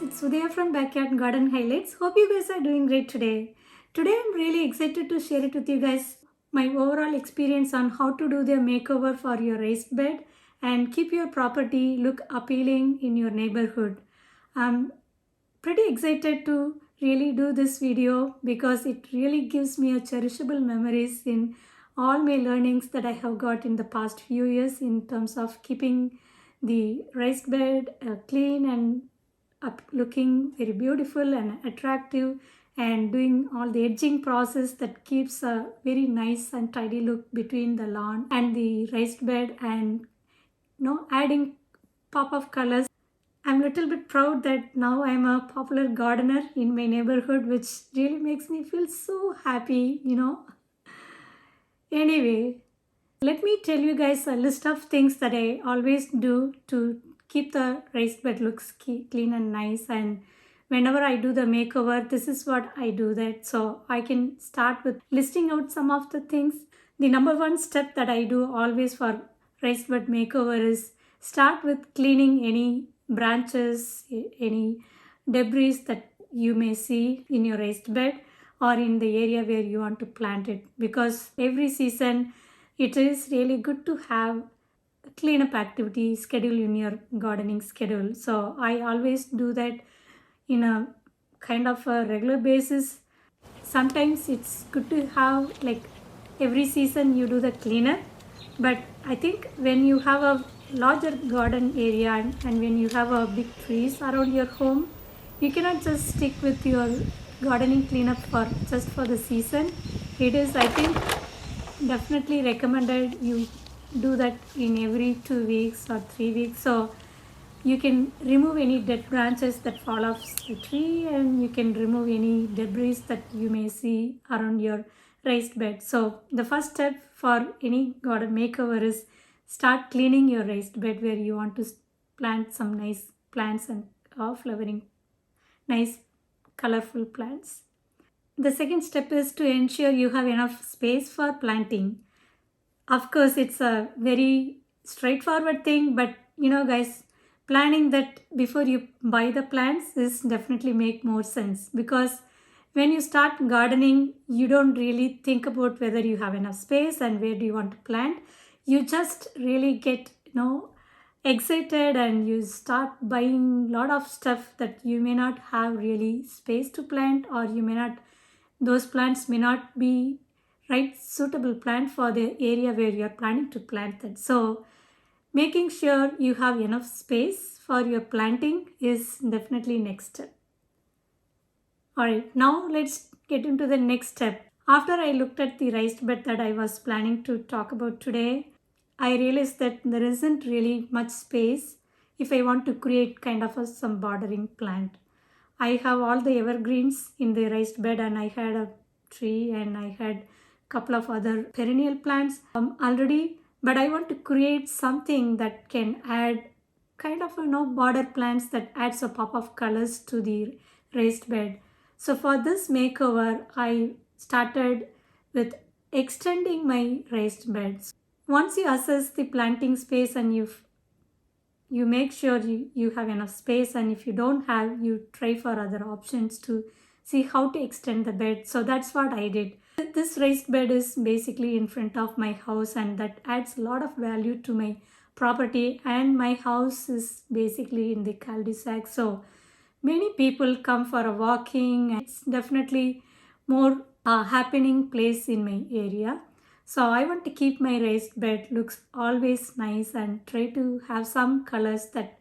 it's Udhaya from Backyard Garden Highlights. Hope you guys are doing great today. Today I'm really excited to share it with you guys my overall experience on how to do the makeover for your raised bed and keep your property look appealing in your neighborhood. I'm pretty excited to really do this video because it really gives me a cherishable memories in all my learnings that I have got in the past few years in terms of keeping the raised bed clean and up looking very beautiful and attractive, and doing all the edging process that keeps a very nice and tidy look between the lawn and the raised bed, and adding pop of colors. I'm a little bit proud that now I'm a popular gardener in my neighborhood, which really makes me feel so happy. Anyway, let me tell you guys a list of things that I always do to keep the raised bed looks clean and nice. And whenever I do the makeover, this is what I do that. So I can start with listing out some of the things. The number one step that I do always for raised bed makeover is start with cleaning any branches, any debris that you may see in your raised bed or in the area where you want to plant it, because every season it is really good to have a cleanup activity schedule in your gardening schedule. So I always do that in a kind of a regular basis. Sometimes it's good to have like every season you do the cleanup, but I think when you have a larger garden area and when you have a big trees around your home, you cannot just stick with your gardening cleanup for just for the season. It is, I think, definitely recommended you do that in every 2 weeks or 3 weeks, so you can remove any dead branches that fall off the tree, and you can remove any debris that you may see around your raised bed. So the first step for any garden makeover is start cleaning your raised bed where you want to plant some nice plants and flowering nice colorful plants. The second step is to ensure you have enough space for planting. Of course, it's a very straightforward thing, but guys, planning that before you buy the plants is definitely make more sense, because when you start gardening, you don't really think about whether you have enough space and where do you want to plant. You just really get excited and you start buying a lot of stuff that you may not have really space to plant, or those plants may not be right suitable plant for the area where you are planning to plant that. So making sure you have enough space for your planting is definitely next step. Alright, now let's get into the next step. After I looked at the raised bed that I was planning to talk about today, I realized that there isn't really much space if I want to create kind of some bordering plant. I have all the evergreens in the raised bed, and I had a tree and I had couple of other perennial plants already, but I want to create something that can add kind of border plants that adds a pop of colors to the raised bed. So for this makeover, I started with extending my raised beds. Once you assess the planting space and you make sure you have enough space, and if you don't have, you try for other options to see how to extend the bed. So that's what I did. This raised bed is basically in front of my house, and that adds a lot of value to my property, and my house is basically in the cul-de-sac, so many people come for a walking. It's definitely more happening place in my area. So I want to keep my raised bed looks always nice and try to have some colors that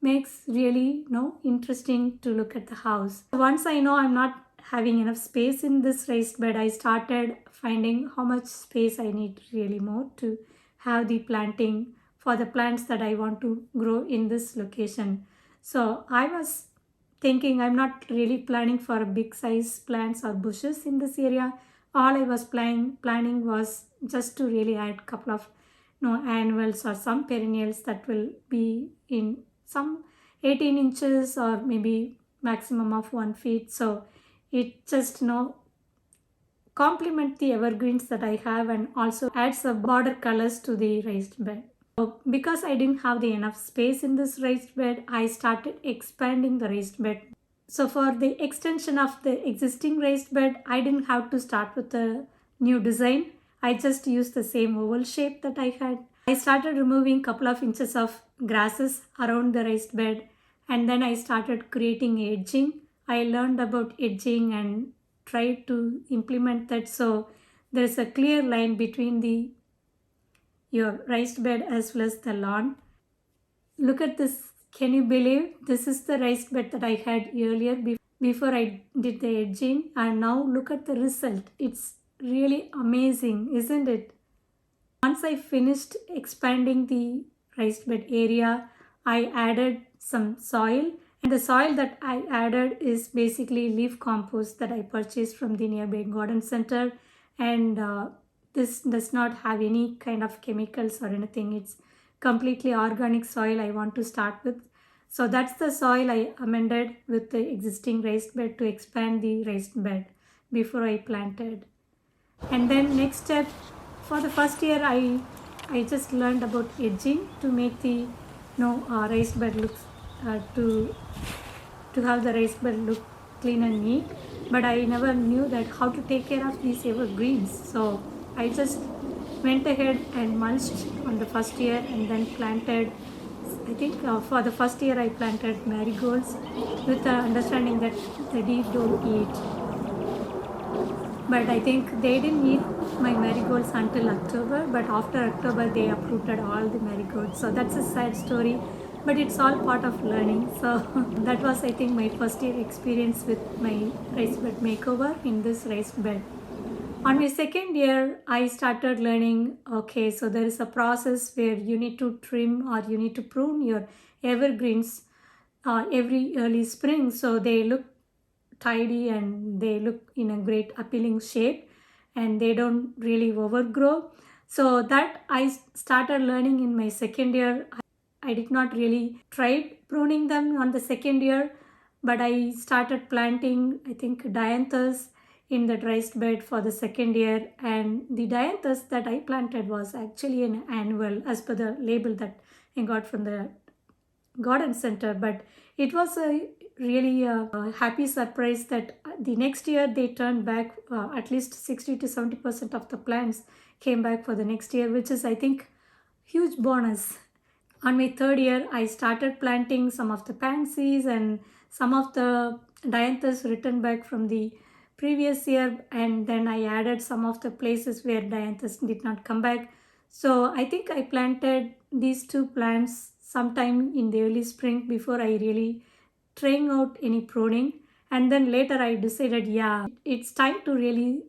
makes really interesting to look at the house. Once I know I'm not having enough space in this raised bed, I started finding how much space I need really more to have the planting for the plants that I want to grow in this location. So I was thinking I'm not really planning for big size plants or bushes in this area. All I was planning was just to really add couple of annuals or some perennials that will be in some 18 inches or maybe maximum of 1 feet. So it just complement the evergreens that I have, and also adds a border colors to the raised bed. Because I didn't have the enough space in this raised bed, I started expanding the raised bed. So for the extension of the existing raised bed, I didn't have to start with a new design. I just used the same oval shape that I had. I started removing couple of inches of grasses around the raised bed, and then I started creating edging. I learned about edging and tried to implement that so there's a clear line between your raised bed as well as the lawn. Look at this. Can you believe this is the raised bed that I had earlier before I did the edging, and now look at the result. It's really amazing, isn't it? Once I finished expanding the raised bed area, I added some soil, and the soil that I added is basically leaf compost that I purchased from the nearby garden center, and this does not have any kind of chemicals or anything. It's completely organic soil I want to start with. So that's the soil I amended with the existing raised bed to expand the raised bed before I planted. And then next step, for the first year I just learned about edging to make the raised bed looks to have the raised bed look clean and neat, but I never knew that how to take care of these evergreens. So I just went ahead and mulched on the first year and then planted. I think for the first year I planted marigolds with the understanding that the deer don't eat. But I think they didn't eat my marigolds until October, but after October they uprooted all the marigolds. So that's a sad story, but it's all part of learning. So that was, I think, my first year experience with my raised bed makeover in this raised bed. On my second year, I started learning, okay, so there is a process where you need to trim or you need to prune your evergreens every early spring so they look tidy and they look in a great appealing shape and they don't really overgrow. So that I started learning in my second year. I did not really try pruning them on the second year, but I started planting, I think, Dianthus in the raised bed for the second year, and the Dianthus that I planted was actually an annual as per the label that I got from the garden center, but it was a really happy surprise that the next year they turned back at least 60 to 70% of the plants came back for the next year, which is, I think, huge bonus. On my third year, I started planting some of the pansies and some of the Dianthus returned back from the previous year, and then I added some of the places where Dianthus did not come back. So I think I planted these two plants sometime in the early spring before I really trying out any pruning, and then later I decided, yeah, it's time to really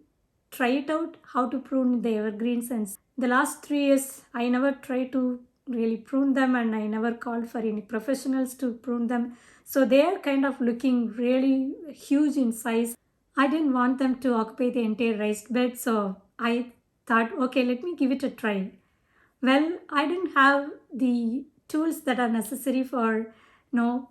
try it out how to prune the evergreens. And the last 3 years I never tried to really prune them, and I never called for any professionals to prune them, so they are kind of looking really huge in size. I didn't want them to occupy the entire raised bed, so I thought, okay, let me give it a try. Well, I didn't have the tools that are necessary for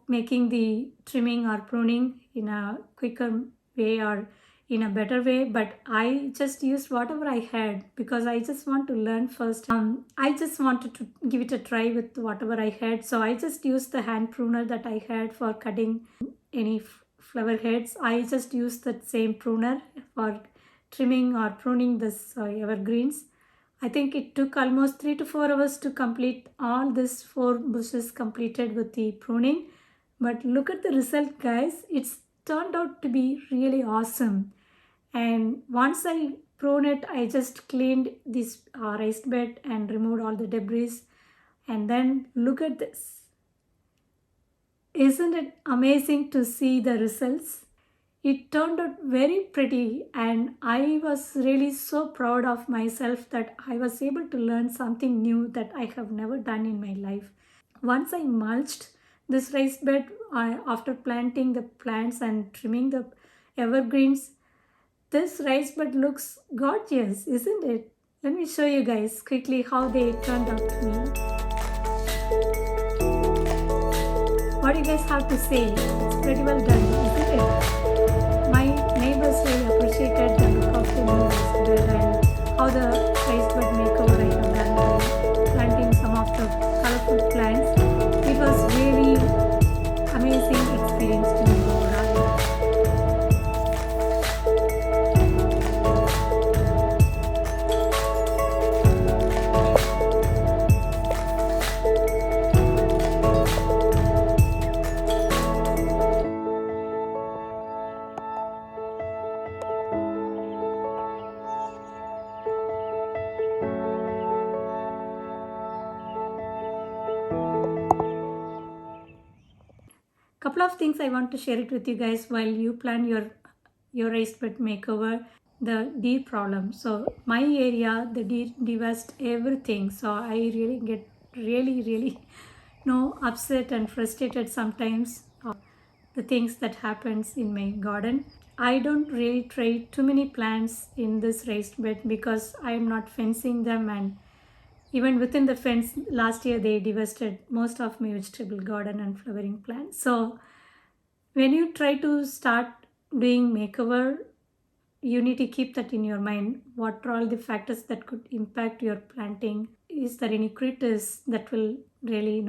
making the trimming or pruning in a quicker way or in a better way, but I just used whatever I had because I just want to learn first. I just wanted to give it a try with whatever I had, so I just used the hand pruner that I had for cutting any flower heads. I just used that same pruner for trimming or pruning this evergreens. I think it took almost 3 to 4 hours to complete all this 4 bushes completed with the pruning. But look at the result, guys. It's turned out to be really awesome. And once I prune it, I just cleaned this raised bed and removed all the debris. And then look at this. Isn't it amazing to see the results? It turned out very pretty, and I was really so proud of myself that I was able to learn something new that I have never done in my life. Once I mulched this raised bed after planting the plants and trimming the evergreens, this raised bed looks gorgeous, isn't it? Let me show you guys quickly how they turned out to me. What do you guys have to say? It's pretty well done, isn't it? My neighbors really appreciated the look of the new raised bed and how the raised bed makeover I have done by planting some of the Couple of things I want to share it with you guys while you plan your raised bed makeover. The deer problem. So my area, the deer devast everything. So I really get really upset and frustrated sometimes the things that happens in my garden. I don't really try too many plants in this raised bed because I am not fencing them, and even within the fence last year they devastated most of my vegetable garden and flowering plants. So when you try to start doing makeover, you need to keep that in your mind. What are all the factors that could impact your planting? Is there any critters that will really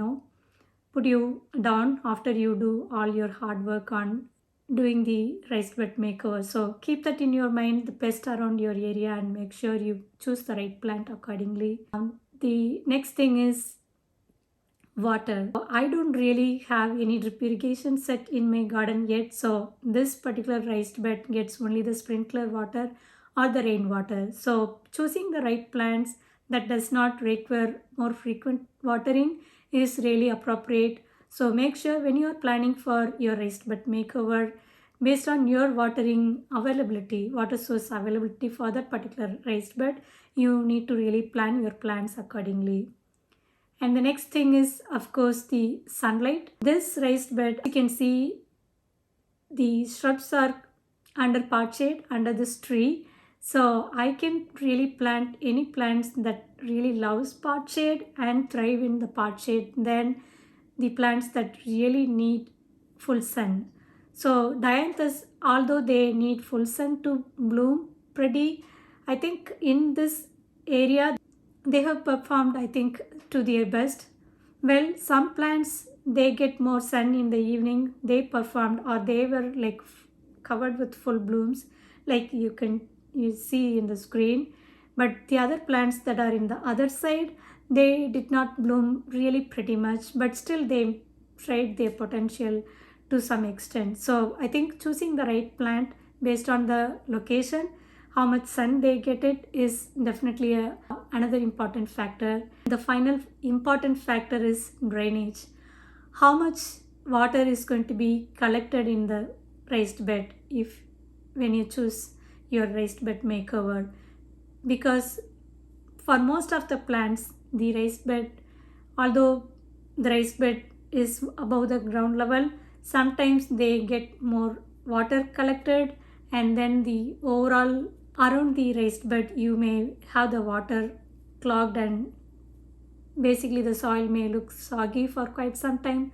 put you down after you do all your hard work on doing the raised bed makeover? So keep that in your mind, the pest around your area, and make sure you choose the right plant accordingly. The next thing is water. I don't really have any drip irrigation set in my garden yet, so this particular raised bed gets only the sprinkler water or the rainwater. So choosing the right plants that does not require more frequent watering is really appropriate. So make sure when you are planning for your raised bed makeover, based on your watering availability, water source availability for that particular raised bed, you need to really plan your plants accordingly. And the next thing is, of course, the sunlight. This raised bed, you can see the shrubs are under part shade under this tree. So I can really plant any plants that really loves part shade and thrive in the part shade than the plants that really need full sun. So Dianthus, although they need full sun to bloom pretty, I think in this area they have performed, I think, to their best. Well, some plants, they get more sun in the evening, they performed, or they were like covered with full blooms, like you see in the screen. But the other plants that are in the other side, they did not bloom really pretty much, but still they tried their potential to some extent. So I think choosing the right plant based on the location, how much sun they get, it is definitely another important factor. The final important factor is drainage. How much water is going to be collected in the raised bed when you choose your raised bed makeover? Because for most of the plants, the raised bed, although the raised bed is above the ground level, sometimes they get more water collected, and then the overall around the raised bed you may have the water clogged, and basically the soil may look soggy for quite some time.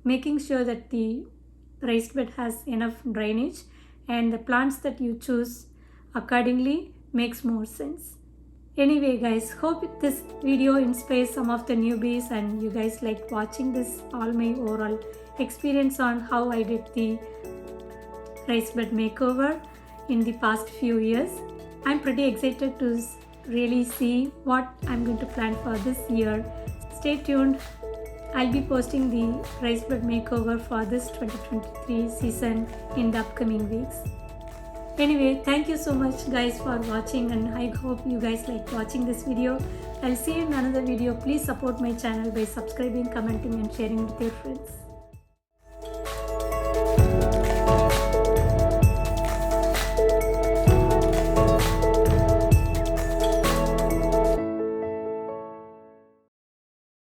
Making sure that the raised bed has enough drainage and the plants that you choose accordingly makes more sense. Anyway guys, hope this video inspires some of the newbies and you guys like watching this all my overall experience on how I did the raised bed makeover in the past few years. I'm pretty excited to really see what I'm going to plan for this year. Stay tuned. I'll be posting the raised bed makeover for this 2023 season in the upcoming weeks. Anyway, thank you so much guys for watching, and I hope you guys like watching this video. I'll see you in another video. Please support my channel by subscribing, commenting and sharing with your friends.